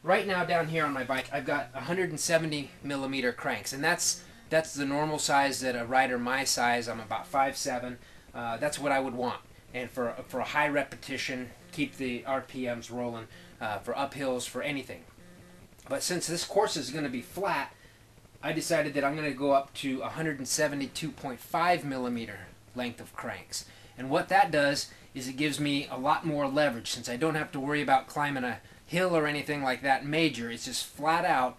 right now down here on my bike, I've got 170 millimeter cranks, and that's the normal size that a rider my size, I'm about 5'7", that's what I would want. And for a high repetition, keep the RPMs rolling, for uphills, for anything. But since this course is going to be flat, I decided that I'm going to go up to 172.5 millimeter length of cranks. And what that does is it gives me a lot more leverage, since I don't have to worry about climbing a hill or anything like that major. It's just flat out,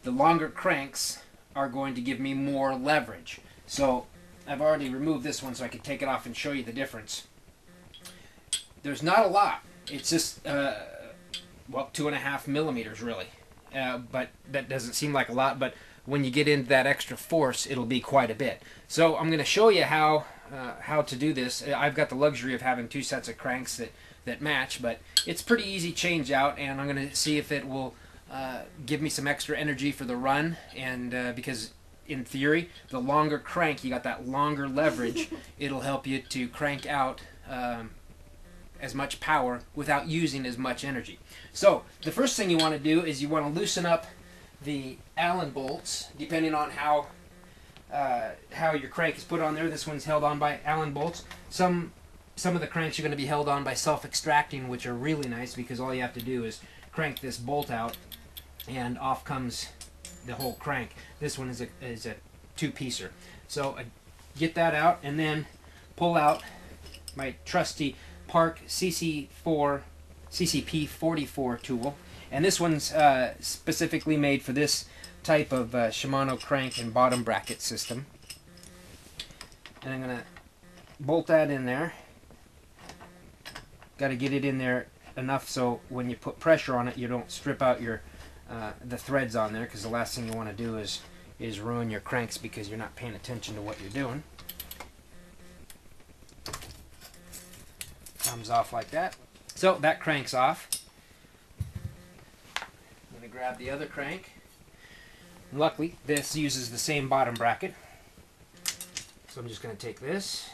the longer cranks are going to give me more leverage. So I've already removed this one so I could take it off and show you the difference. There's not a lot. It's just, well, 2.5 millimeters really. But that doesn't seem like a lot, but when you get into that extra force, it'll be quite a bit. So I'm going to show you how to do this. I've got the luxury of having two sets of cranks that match, but it's pretty easy change out, and I'm going to see if it will give me some extra energy for the run. And because in theory, the longer crank, you got that longer leverage, it'll help you to crank out as much power without using as much energy. So the first thing you want to do is you want to loosen up the Allen bolts, depending on how your crank is put on there. This one's held on by Allen bolts. Some of the cranks are going to be held on by self-extracting, which are really nice because all you have to do is crank this bolt out and off comes the whole crank. This one is a two-piecer. So I get that out and then pull out my trusty Park CCP44 tool, and this one's specifically made for this type of Shimano crank and bottom bracket system. And I'm going to bolt that in there. Got to get it in there enough so when you put pressure on it, you don't strip out your the threads on there, because the last thing you want to do is ruin your cranks because you're not paying attention to what you're doing. Comes off like that. So that crank's off. I'm going to grab the other crank. And luckily, this uses the same bottom bracket. So I'm just going to take this.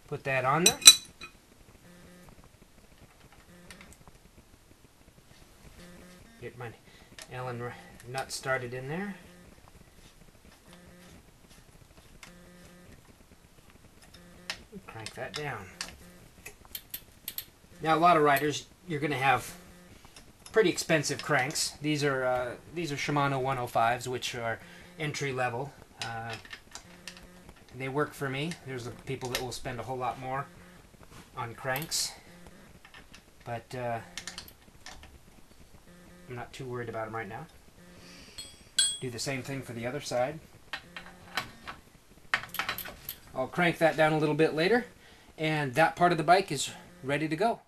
Put that on there. Get my Allen nut started in there. Crank that down. Now a lot of riders, you're going to have pretty expensive cranks. These are Shimano 105s, which are entry level. They work for me. There's people that will spend a whole lot more on cranks, but I'm not too worried about them right now. Do the same thing for the other side. I'll crank that down a little bit later, and that part of the bike is ready to go.